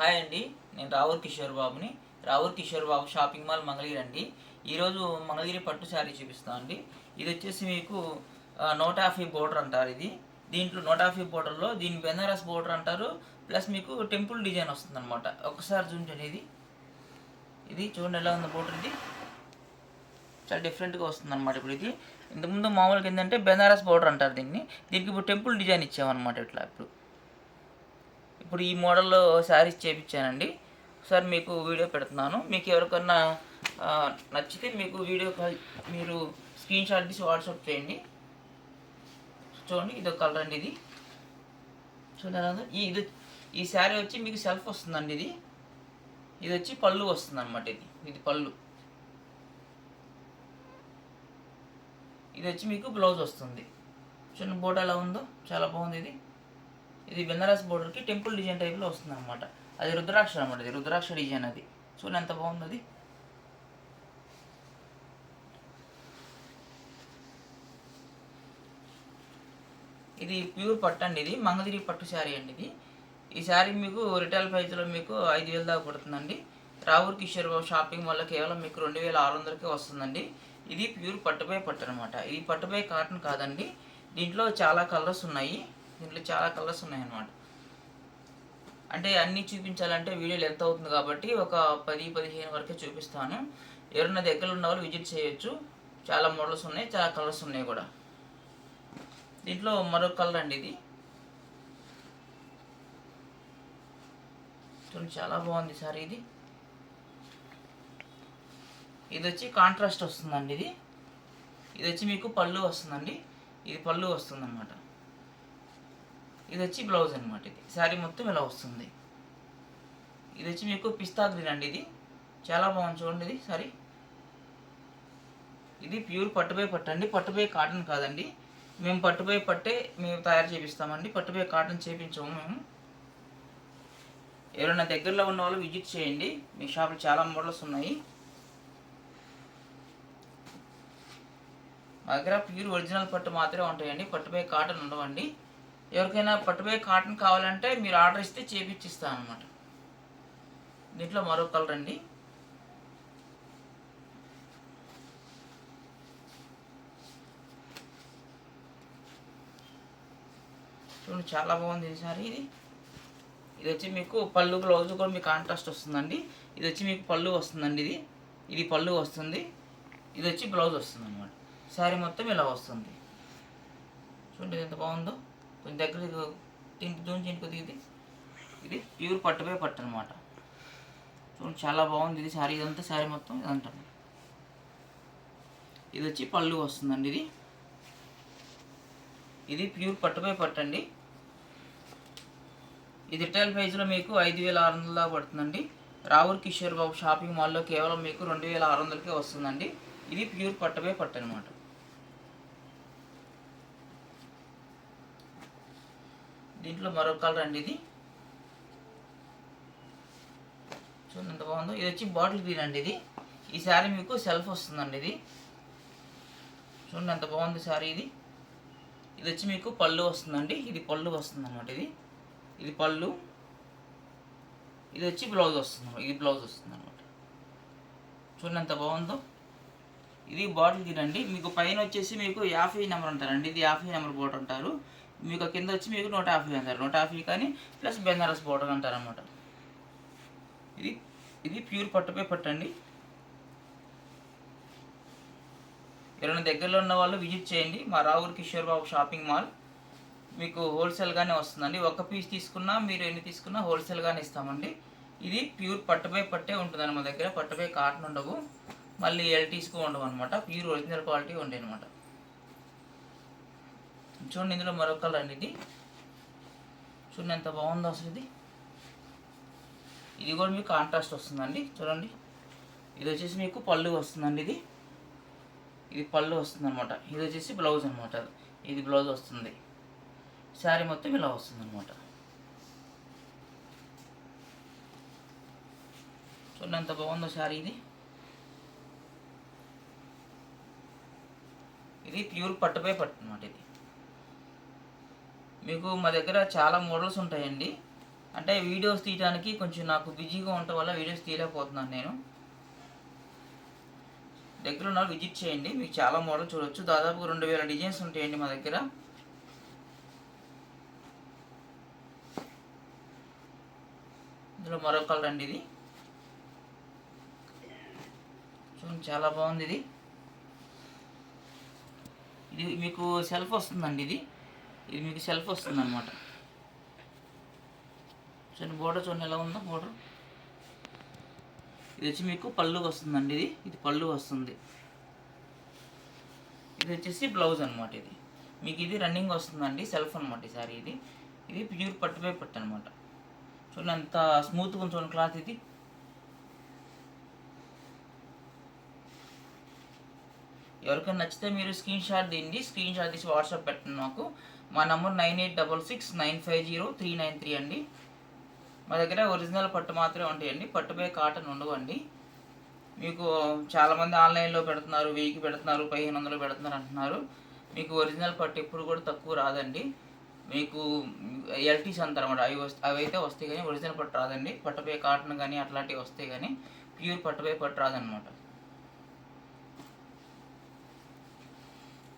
Hi అండి, నేను రావూర్ కిషోర్ బాబుని. రావూర్ కిషోర్ బాబు షాపింగ్ మాల్ మంగళగిరి అండి. ఈరోజు మంగళగిరి పట్టు శారీ చూపిస్తాను అండి. ఇది వచ్చేసి మీకు 150 బోర్డర్ అంటారు. దీంట్లో 150 బోర్డర్లో దీన్ని బెనారస్ బోర్డర్ అంటారు. ప్లస్ మీకు టెంపుల్ డిజైన్ వస్తుంది అనమాట. ఒకసారి చూడండి, ఇది చూడండి ఎలా ఉంది బోర్డర్. ఇది చాలా డిఫరెంట్గా వస్తుంది అనమాట. ఇప్పుడు ఇది ఇంతకుముందు మామూలుగా ఏంటంటే బెనారస్ బోర్డర్ అంటారు దీనికి ఇప్పుడు టెంపుల్ డిజైన్ ఇచ్చామన్నమాట. ఇట్లా ఇప్పుడు ఈ మోడల్లో శారీస్ చేయించానండి. ఒకసారి మీకు వీడియో పెడుతున్నాను. మీకు ఎవరికన్నా నచ్చితే మీకు వీడియో కాల్ మీరు స్క్రీన్ షాట్ తీసి వాట్సాప్ చేయండి. చూడండి, ఇది ఒక కలర్ అండి. ఇది చూడండి, ఈ శారీ వచ్చి మీకు సెల్ఫ్ వస్తుందండి. ఇది వచ్చి పళ్ళు వస్తుంది అనమాట. ఇది పళ్ళు. ఇది వచ్చి మీకు బ్లౌజ్ వస్తుంది. చూడండి బోర్డర్ ఎలా ఉందో, చాలా బాగుంది. ఇది బెనారస్ బోర్డర్కి టెంపుల్ డిజైన్ టైప్లో వస్తుంది అనమాట. అది రుద్రాక్ష అనమాట. ఇది రుద్రాక్ష డిజైన్. అది చూడండి ఎంత బాగుంది. ఇది ప్యూర్ పట్టు అండి. ఇది మంగళగిరి పట్టు శారీ అండి. ఈ శారీ మీకు రిటైల్ ప్రైస్లో మీకు 5,000 దాకా పడుతుందండి. రావూర్ కిషోర్ బాబు షాపింగ్ మాల్లో కేవలం మీకు 2,600కే వస్తుందండి. ఇది ప్యూర్ పట్టుపై పట్టు అనమాట. ఇది పట్టుపై కాటన్ కాదండి. దీంట్లో చాలా కలర్స్ ఉన్నాయి. అన్నమాట. అంటే అన్నీ చూపించాలంటే వీడియోలు ఎంత అవుతుంది కాబట్టి ఒక 10-15 వరకే చూపిస్తాను. ఎవరైనా దగ్గర ఉన్న వాళ్ళు విజిట్ చేయొచ్చు. చాలా మోడల్స్ ఉన్నాయి, చాలా కలర్స్ ఉన్నాయి కూడా. దీంట్లో మరొక కలర్ అండి. ఇది చూడండి, చాలా బాగుంది సారీ. ఇది వచ్చి కాంట్రాస్ట్ వస్తుందండి. ఇది వచ్చి మీకు పళ్ళు వస్తుందండి. ఇది పళ్ళు వస్తుందన్నమాట. ఇది వచ్చి బ్లౌజ్ అనమాట. ఇది శారీ మొత్తం ఇలా వస్తుంది. ఇది వచ్చి మీకు పిస్తా గ్రీన్ అండి. ఇది చాలా బాగుంది చూడండి. ఇది సారీ. ఇది ప్యూర్ పట్టుపై పట్టు అండి. పట్టుపై కాటన్ కాదండి. మేము పట్టుపై పట్టే మేము తయారు చేపిస్తామండి. పట్టుపై కాటన్ చేయించాము మేము. ఎవరైనా దగ్గరలో ఉన్న వాళ్ళు విజిట్ చేయండి. మీ షాప్లో చాలా మోడల్స్ ఉన్నాయి. మా దగ్గర ప్యూర్ ఒరిజినల్ పట్టు మాత్రమే ఉంటాయండి. పట్టుపై కాటన్ ఉండవండి. ఎవరికైనా పట్టుపై కాటన్ కావాలంటే మీరు ఆర్డర్ ఇస్తే చేపించిస్తాను అనమాట. దీంట్లో మరో కలర్ అండి. చూడండి, చాలా బాగుంది ఈ సారీ. ఇది వచ్చి మీకు పళ్ళు బ్లౌజ్ కూడా మీకు కాంట్రాస్ట్ వస్తుందండి. ఇది వచ్చి మీకు పళ్ళు వస్తుందండి. ఇది పళ్ళు వస్తుంది. ఇది వచ్చి బ్లౌజ్ వస్తుంది అనమాట. శారీ మొత్తం ఇలా వస్తుంది. చూడండి ఎంత బాగుందో. కొంచెం దగ్గర కొద్దిగా ఇది ప్యూర్ పట్టుపై పట్టు అనమాట. చూడండి చాలా బాగుంది. ఇది శారీ ఇదంతా శారీ మొత్తం ఇదంతా. ఇది వచ్చి పళ్ళు వస్తుందండి. ఇది ప్యూర్ పట్టుపై పట్టు అండి. ఇది రిటైల్ ప్రైస్లో మీకు 5,600 దాకా పడుతుందండి. రావూర్ కిషోర్ బాబు షాపింగ్ మాల్లో కేవలం మీకు 2,600కే వస్తుందండి. ఇది ప్యూర్ పట్టుపై పట్టు అనమాట. దీంట్లో మరొక కలర్ అండి. ఇది చూడండి ఎంత బాగుందో. ఇది వచ్చి బాటిల్ గ్రీన్ అండి. ఈ శారీ మీకు సెల్ఫ్ వస్తుందండి. ఇది చూడండి ఎంత బాగుంది శారీ. ఇది వచ్చి మీకు పళ్ళు వస్తుందండి. ఇది పళ్ళు వస్తుంది అనమాట. ఇది పళ్ళు. ఇది వచ్చి బ్లౌజ్ వస్తుంది. ఇది బ్లౌజ్ వస్తుంది అనమాట. చూడండి ఎంత బాగుందో. ఇది బాటిల్ గ్రీన్ అండి. మీకు పైన వచ్చేసి మీకు 50 నెంబర్ అంటారండి. ఇది 50 నెంబర్ బోర్డర్ అంటారు. మీకు కింద వచ్చి మీకు 150 అంటారు. 150 కానీ ప్లస్ బెనారస్ బోర్డర్ అంటారు అనమాట. ఇది ప్యూర్ పట్టుపై పట్టు అండి. ఎవరైనా దగ్గరలో ఉన్న వాళ్ళు విజిట్ చేయండి. మా రావూర్ కిషోర్ బాబు షాపింగ్ మాల్ మీకు హోల్సేల్గానే వస్తుందండి. ఒక పీస్ తీసుకున్నా మీరు ఎన్ని తీసుకున్నా హోల్సేల్గానే ఇస్తామండి. ఇది ప్యూర్ పట్టుపై పట్టే ఉంటుందండి మా దగ్గర. పట్టుపై కాటన్ ఉండవు, మళ్ళీ ఎల్టీస్కు ఉండవు అనమాట. ప్యూర్ ఒరిజినల్ క్వాలిటీ ఉంటాయి అనమాట. చూడండి, ఇందులో మరొక కలర్ అండి. ఇది చూడండి ఎంత బాగుందో అసలు. ఇది కూడా మీకు కాంట్రాస్ట్ వస్తుందండి. చూడండి, ఇది వచ్చేసి మీకు పళ్ళు వస్తుందండి. ఇది పళ్ళు వస్తుంది అనమాట. ఇది వచ్చేసి బ్లౌజ్ అనమాట. ఇది బ్లౌజ్ వస్తుంది. శారీ మొత్తం ఇలా వస్తుంది అనమాట. చూడండి ఎంత బాగుందో శారీ. ఇది ప్యూర్ పట్టుపై పట్టు అనమాట. ఇది మీకు మా దగ్గర చాలా మోడల్స్ ఉంటాయండి. అంటే వీడియోస్ తీయడానికి కొంచెం నాకు బిజీగా ఉండటం వల్ల వీడియోస్ తీయలేకపోతున్నాను నేను. దగ్గర ఉన్న విజిట్ చేయండి, మీకు చాలా మోడల్ చూడొచ్చు. దాదాపు 2000 డిజైన్స్ ఉంటాయండి మా దగ్గర. ఇందులో మరో కలర్ అండి, ఇది చూడండి చాలా బాగుంది. ఇది మీకు సెల్ఫ్ వస్తుందండి. ఇది మీకు సెల్ఫ్ వస్తుంది అనమాట. చూడండి బోర్డర్ చూడండి ఎలా ఉందో బోర్డర్. ఇది వచ్చి మీకు పళ్ళు వస్తుందండి. ఇది పళ్ళు వస్తుంది. ఇది వచ్చేసి బ్లౌజ్ అనమాట. ఇది మీకు ఇది రన్నింగ్ వస్తుందండి, సెల్ఫ్ అనమాట ఈ సారీ. ఇది ప్యూర్ పట్టుపై పట్టు అనమాట. చూడండి అంత స్మూత్గా చూడండి క్లాత్. ఇది ఎవరికైనా నచ్చితే మీరు స్క్రీన్ షాట్ తీసి వాట్సాప్ పెట్టండి నాకు. మా నంబర్ 9866950393 అండి. మా దగ్గర ఒరిజినల్ పట్టు మాత్రమే ఉంటాయండి, పట్టుపై కాటన్ ఉండవండి. మీకు చాలామంది ఆన్లైన్లో పెడుతున్నారు, 1000కి పెడుతున్నారు, 1500 పెడుతున్నారు అంటున్నారు. మీకు ఒరిజినల్ పట్టు ఎప్పుడు కూడా తక్కువ రాదండి. మీకు ఎల్టీస్ అంటారు అన్నమాట, అవి అయితే వస్తాయి కానీ ఒరిజినల్ పట్టు రాదండి. పట్టుపై కాటన్ కానీ అట్లాంటివి వస్తాయి కానీ ప్యూర్ పట్టుపై పట్టు రాదనమాట.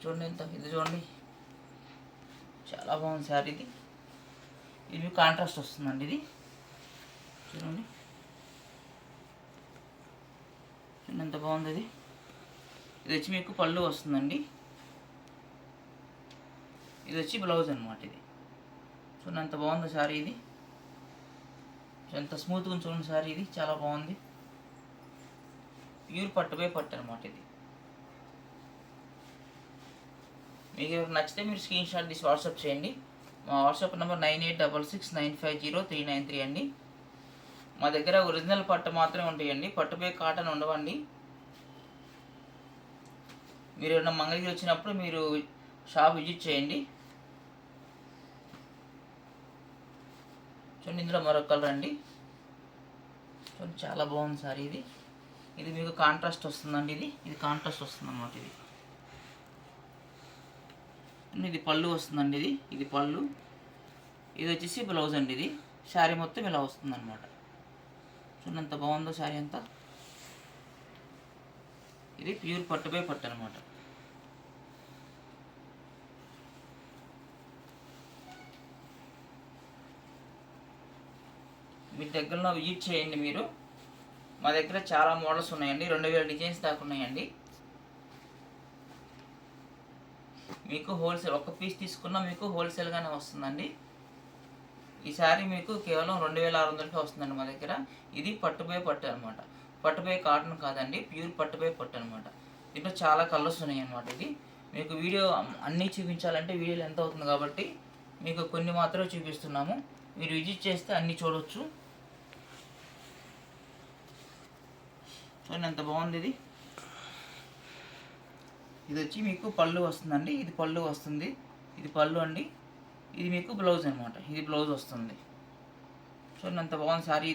చూడండి ఇది చూడండి చాలా బాగుంది శారీ. ఇది మీకు కాంట్రాస్ట్ వస్తుందండి. ఇది చూడండి ఎంత బాగుంది. ఇది వచ్చి మీకు పళ్ళు వస్తుందండి. ఇది వచ్చి బ్లౌజ్ అనమాట. ఇది చూడండి ఎంత బాగుంది శారీ. ఇది ఎంత స్మూత్గా చూడండి శారీ. ఇది చాలా బాగుంది, ప్యూర్ పట్టుపై పట్టు అనమాట. ఇది మీకు నచ్చితే మీరు స్క్రీన్ షాట్ తీసి వాట్సాప్ చేయండి. మా వాట్సాప్ నెంబర్ 9866950393 అండి. మా దగ్గర ఒరిజినల్ పట్టు మాత్రమే ఉంటాయండి, పట్టుపై కాటన్ ఉండవండి. మీరు ఏమైనా మంగళగిరి వచ్చినప్పుడు మీరు షాప్ విజిట్ చేయండి. చూడండి ఇందులో మరొక కలర్ అండి. చూడండి చాలా బాగుంది సారీ. ఇది మీకు కాంట్రాస్ట్ వస్తుందండి. ఇది కాంట్రాస్ట్ వస్తుంది అన్నమాట. ఇది పళ్ళు వస్తుందండి. ఇది పళ్ళు. ఇది వచ్చేసి బ్లౌజ్ అండి. ఇది శారీ మొత్తం ఇలా వస్తుంది అనమాట. చూడండి ఎంత బాగుందో శారీ అంతా. ఇది ప్యూర్ పట్టుపై పట్టు అనమాట. మీ దగ్గరలో విజిట్ చేయండి మీరు. మా దగ్గర చాలా మోడల్స్ ఉన్నాయండి, 2000 డిజైన్స్ దాకా ఉన్నాయండి. మీకు హోల్సేల్ ఒక్క పీస్ తీసుకున్నా మీకు హోల్సేల్గానే వస్తుందండి. ఈ శారీ మీకు కేవలం 2600కి వస్తుందండి మా దగ్గర. ఇది పట్టుపై పట్టు అనమాట, పట్టుపై కాటన్ కాదండి, ప్యూర్ పట్టుపై పట్టు అనమాట. దీంట్లో చాలా కలర్స్ ఉన్నాయి అనమాట. ఇది మీకు వీడియో అన్నీ చూపించాలంటే వీడియోలు ఎంత అవుతుంది కాబట్టి మీకు కొన్ని మాత్రమే చూపిస్తున్నాము. మీరు విజిట్ చేస్తే అన్నీ చూడవచ్చు. చూడండి ఎంత బాగుంది. ఇది వచ్చి మీకు పళ్ళు వస్తుందండి. ఇది పళ్ళు వస్తుంది. ఇది పళ్ళు అండి. ఇది మీకు బ్లౌజ్ అనమాట. ఇది బ్లౌజ్ వస్తుంది. చూడండి ఎంత బాగుంది శారీ.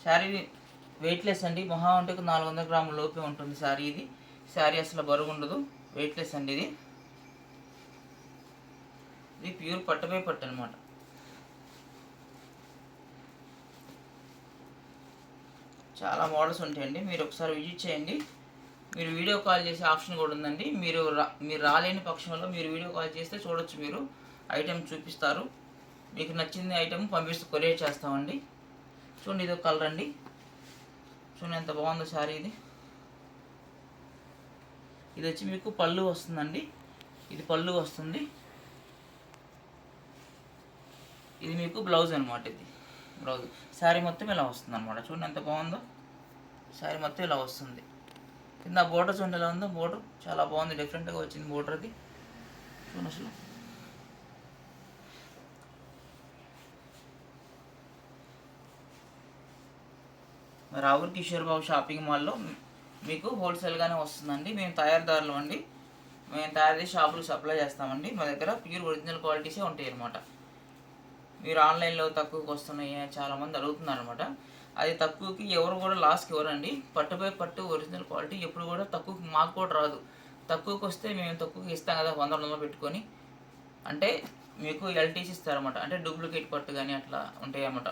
శారీ వెయిట్లెస్ అండి, మహా అంటే 400 గ్రాముల లోపే ఉంటుంది శారీ. శారీ అసలు బరువు ఉండదు, వెయిట్లెస్ అండి. ఇది ప్యూర్ పట్టుపై పట్టు అనమాట. చాలా మోడల్స్ ఉంటాయండి, మీరు ఒకసారి విజిట్ చేయండి. మీరు వీడియో కాల్ చేసే ఆప్షన్ కూడా ఉందండి. మీరు రాలేని పక్షంలో మీరు వీడియో కాల్ చేస్తే చూడొచ్చు. మీరు ఐటెం చూపిస్తారు, మీకు నచ్చింది ఐటెం పంపిస్తూ కొరియర్ చేస్తామండి. చూడండి ఇది ఒక కలర్ అండి. చూడండి ఎంత బాగుందో శారీ. ఇది వచ్చి మీకు పళ్ళు వస్తుందండి. ఇది పళ్ళు వస్తుంది. ఇది మీకు బ్లౌజ్ అనమాట. ఇది బ్లౌజ్. శారీ మొత్తం ఇలా వస్తుంది అనమాట. చూడండి ఎంత బాగుందో శారీ మొత్తం ఇలా వస్తుంది. కింద బోర్డర్ చూడండి ఎలా ఉందో. బోర్డర్ చాలా బాగుంది, డిఫరెంట్గా వచ్చింది బోర్డర్. అది చూడండి అసలు. రావుర్ కిషోర్ బాబు షాపింగ్ మాల్లో మీకు హోల్సేల్గానే వస్తుందండి. మేము తయారీదారులు అండి, మేము తయారు చేసి షాపులకు సప్లై చేస్తామండి. మా దగ్గర ప్యూర్ ఒరిజినల్ క్వాలిటీసే ఉంటాయి అన్నమాట. మీరు ఆన్లైన్లో తక్కువకి వస్తున్నాయి చాలామంది అడుగుతున్నారు అనమాట. అది తక్కువకి ఎవరు కూడా లాస్కి ఇవ్వరండి. పట్టుపై పట్టు ఒరిజినల్ క్వాలిటీ ఎప్పుడు కూడా తక్కువకి మాకు కూడా రాదు. తక్కువకి వస్తే మేము తక్కువకి ఇస్తాం కదా, 100 పెట్టుకొని. అంటే మీకు ఎల్టీసీ ఇస్తారన్నమాట, అంటే డూప్లికేట్ పట్టు కానీ అట్లా ఉంటాయి అన్నమాట,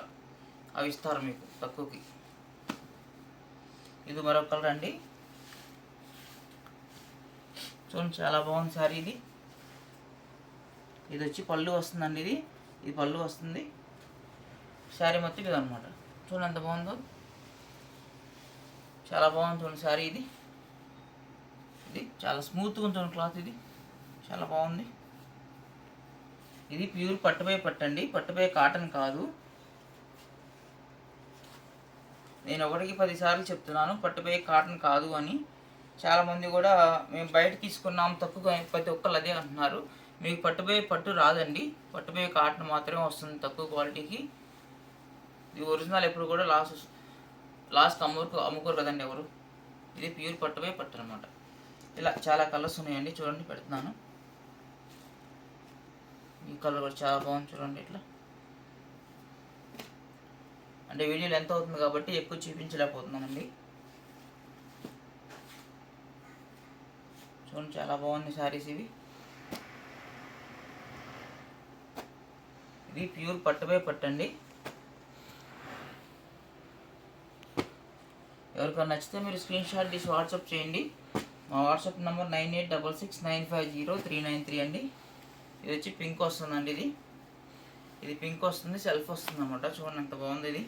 అవి ఇస్తారు మీకు తక్కువకి. ఇది మరొక కలర్ అండి, చూడండి చాలా బాగుంది సారీ ఇది. ఇది వచ్చి పళ్ళు వస్తుందండి, ఇది పళ్ళు వస్తుంది. శారీ మొత్తం ఇది అనమాట, చూడండి ఎంత బాగుందో, చాలా బాగుంది చూడండి శారీ ఇది. ఇది చాలా స్మూత్గా ఉంటుంది క్లాత్, ఇది చాలా బాగుంది. ఇది ప్యూర్ పట్టుపై పట్టండి, పట్టుపై కాటన్ కాదు. నేను 1కి 10 సార్లు చెప్తున్నాను పట్టుపై కాటన్ కాదు అని. చాలామంది కూడా మేము బయట తీసుకున్నాం తక్కువ, ప్రతి ఒక్కరు అదే అంటున్నారు. మీకు పట్టుపై పట్టు రాదండి, పట్టుపై కాటన్ మాత్రమే వస్తుంది తక్కువ క్వాలిటీకి. ఇది ఒరిజినల్ ఎప్పుడు కూడా లాస్ట్ అమ్ముకోరు కదండి ఎవరు. ఇది ప్యూర్ పట్టుపై పట్టు అనమాట. ఇలా చాలా కలర్స్ ఉన్నాయండి, చూడండి పెడుతున్నాను. ఈ కలర్ కూడా చాలా బాగుంది చూడండి. ఇట్లా అంటే వీడియోలు ఎంత అవుతుంది కాబట్టి ఎక్కువ చూపించలేకపోతున్నానండి. చూడండి చాలా బాగుంది శారీస్ ఇవి. ఇది ప్యూర్ పట్టుపై పట్టండి. ఎవరికైనా నచ్చితే మీరు స్క్రీన్ షాట్ తీసి వాట్సాప్ చేయండి. మా వాట్సాప్ నెంబర్ 9866950393 అండి. ఇది వచ్చి పింక్ వస్తుందండి, ఇది పింక్ వస్తుంది, సెల్ఫ్ వస్తుంది అనమాట. చూడండి ఎంత బాగుంది ఇది.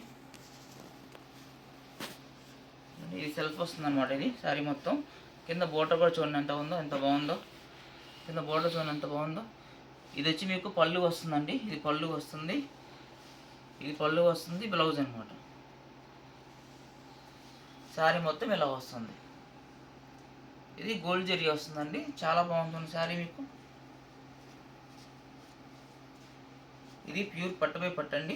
ఇది సెల్ఫ్ వస్తుంది అనమాట. ఇది శారీ మొత్తం కింద బోర్డర్ కూడా చూడండి ఎంత బాగుందో. కింద బోర్డర్ చూడండి ఎంత బాగుందో. ఇది వచ్చి మీకు పళ్ళు వస్తుందండి, ఇది పళ్ళు వస్తుంది, బ్లౌజ్ అనమాట. శారీ మొత్తం ఇలా వస్తుంది. ఇది గోల్డ్ జరీ వస్తుందండి, చాలా బాగుంటుంది శారీ మీకు. ఇది ప్యూర్ పట్టుపై పట్టండి.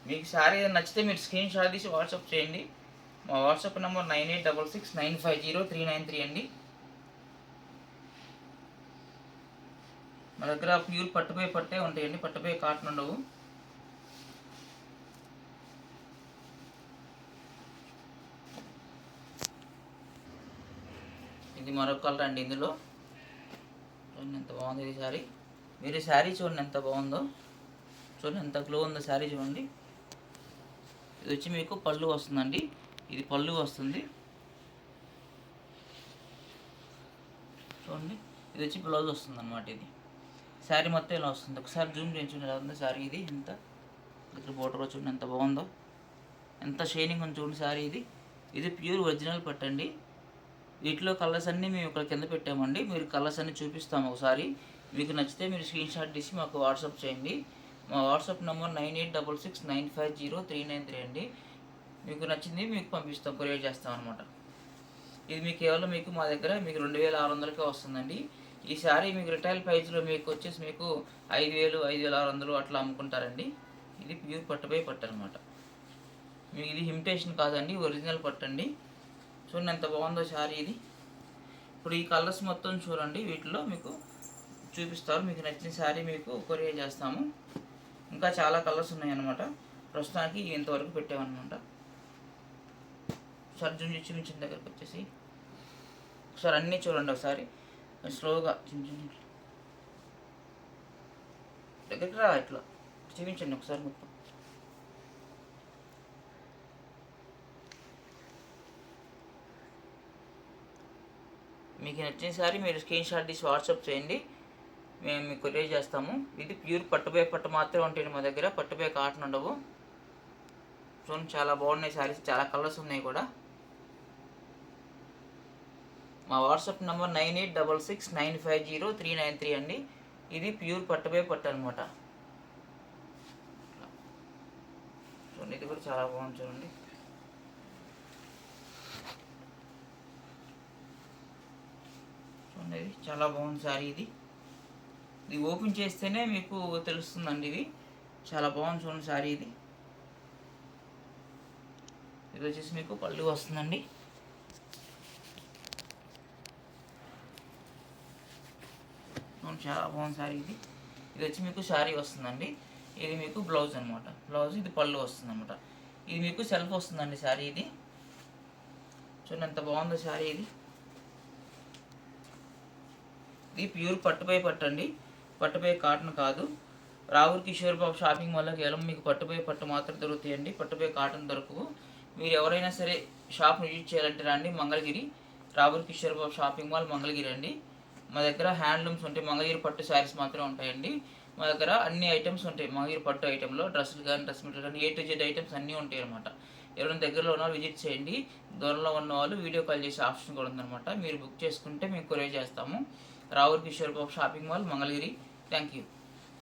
మీకు శారీ నచ్చితే మీరు స్క్రీన్ షాట్ తీసి వాట్సాప్ చేయండి. మా వాట్సాప్ నెంబర్ 9866950393 అండి. మా దగ్గర ప్యూర్ పట్టుపై పట్టే ఉంటాయండి, పట్టుపై కాటన్ ఉండవు. ఇది మరొక కలర్ అండి. ఇందులో చూడండి ఎంత బాగుంది ఇది శారీ. మీరు శారీ చూడండి ఎంత బాగుందో, చూడండి ఎంత గ్లో ఉందో శారీ చూడండి. ఇది వచ్చి మీకు పళ్ళు వస్తుందండి, ఇది పళ్ళు వస్తుంది చూడండి. ఇది వచ్చి బ్లౌజ్ వస్తుంది అనమాట. ఇది శారీ మొత్తం ఇలా వస్తుంది. ఒకసారి జూమ్ చేసి చూడండి ఎలా ఉందో శారీ. ఇది ఎంత ఇక్కడ బోర్డర్ చూడండి ఎంత బాగుందో, ఎంత షైనింగ్ ఉంది చూడండి శారీ. ఇది ప్యూర్ ఒరిజినల్ పట్టండి. వీటిలో కలర్స్ అన్నీ మేము ఇక్కడ కింద పెట్టామండి, మీరు కలర్స్ అన్నీ చూపిస్తాము ఒకసారి. మీకు నచ్చితే మీరు స్క్రీన్ షాట్ తీసి మాకు వాట్సాప్ చేయండి. మా వాట్సాప్ నెంబర్ 9866950393 అండి. మీకు నచ్చింది మీకు పంపిస్తాం, కొరియర్ చేస్తాం అనమాట. ఇది మీకు కేవలం మా దగ్గర మీకు 2600కే వస్తుందండి. ఈ శారీ మీకు రిటైల్ ప్రైస్లో మీకు వచ్చేసి మీకు 5000, 5600 అట్లా అమ్ముకుంటారండి. ఇది ప్యూర్ పట్టుపై పట్టు అనమాట. మీకు ఇది ఇమిటేషన్ కాదండి, ఒరిజినల్ పట్టండి. చూడండి ఎంత బాగుందో శారీ ఇది. ఇప్పుడు ఈ కలర్స్ మొత్తం చూడండి, వీటిలో మీకు చూపిస్తారు. మీకు నచ్చిన శారీ మీకు కొరియర్ చేస్తాము. ఇంకా చాలా కలర్స్ ఉన్నాయన్నమాట. ప్రస్తుతానికి ఇంతవరకు పెట్టామన్నమాట. ఒకసారి చూపించిన దగ్గరకు వచ్చేసి ఒకసారి అన్నీ చూడండి. ఒకసారి స్లోగా దగ్గరికి రా, ఇట్లా చూపించండి ఒకసారి మొత్తం. మీకు నచ్చిన సారీ మీరు స్క్రీన్ షాట్ తీసి వాట్సాప్ చేయండి, మేము మీకు కొరియర్ చేస్తాము. ఇది ప్యూర్ పట్టుపై పట్టు మాత్రమే ఉంటుంది మా దగ్గర, పట్టుపై కాటన్ ఉండవు. చూడండి చాలా బాగున్నాయి శారీస్, చాలా కలర్స్ ఉన్నాయి కూడా. మా వాట్సాప్ నెంబర్ 9866950393 అండి. ఇది ప్యూర్ పట్టుపై పట్టు అనమాట. చూడండి ఇది కూడా చాలా బాగుంది చూడండి. చూడండి ఇది చాలా బాగుంది శారీ. ఇది ఓపెన్ చేస్తేనే మీకు తెలుస్తుందండి. ఇది చాలా బాగుంది చూడండి శారీ. ఇది వచ్చేసి మీకు పళ్ళు వస్తుందండి. చాలా బాగుంది శారీ. ఇది వచ్చి మీకు శారీ వస్తుందండి. ఇది మీకు బ్లౌజ్ అనమాట. బ్లౌజ్ ఇది పళ్ళు వస్తుంది అనమాట. ఇది మీకు సెల్ఫ్ వస్తుందండి శారీ. ఇది చూడండి ఎంత బాగుందో శారీ. ఇది ప్యూర్ పట్టుపై పట్టండి. పట్టుపై కాటన్ కాదు. రావుర్ కిషోర్ బాబు షాపింగ్ మాల్లో కేవలం మీకు పట్టుపై పట్టు మాత్రం దొరుకుతాయండి. పట్టుపై కాటన్ దొరకవు. మీరు ఎవరైనా సరే షాప్ని విజిట్ చేయాలంటే రండి. మంగళగిరి రావుర్ కిషోర్ బాబు షాపింగ్ మాల్ మంగళగిరి అండి. మా దగ్గర హ్యాండ్లూమ్స్ ఉంటాయి. మంగళగిరి పట్టు శారీస్ మాత్రమే ఉంటాయండి. మా దగ్గర అన్ని ఐటమ్స్ ఉంటాయి. మంగళగిరి పట్టు ఐటెంలో డ్రెస్సులు కానీ, డ్రెస్ మెటీరియల్ కానీ, A to Z ఐటమ్స్ అన్నీ ఉంటాయి అనమాట. ఎవరైనా దగ్గరలో ఉన్న వాళ్ళు విజిట్ చేయండి. దూరంలో ఉన్న వాళ్ళు వీడియో కాల్ చేసే ఆప్షన్ కూడా ఉందన్నమాట. మీరు బుక్ చేసుకుంటే మేము కొరియర్ చేస్తాము. Ravur Kishore Babu shopping mall Mangalagiri. Thank you.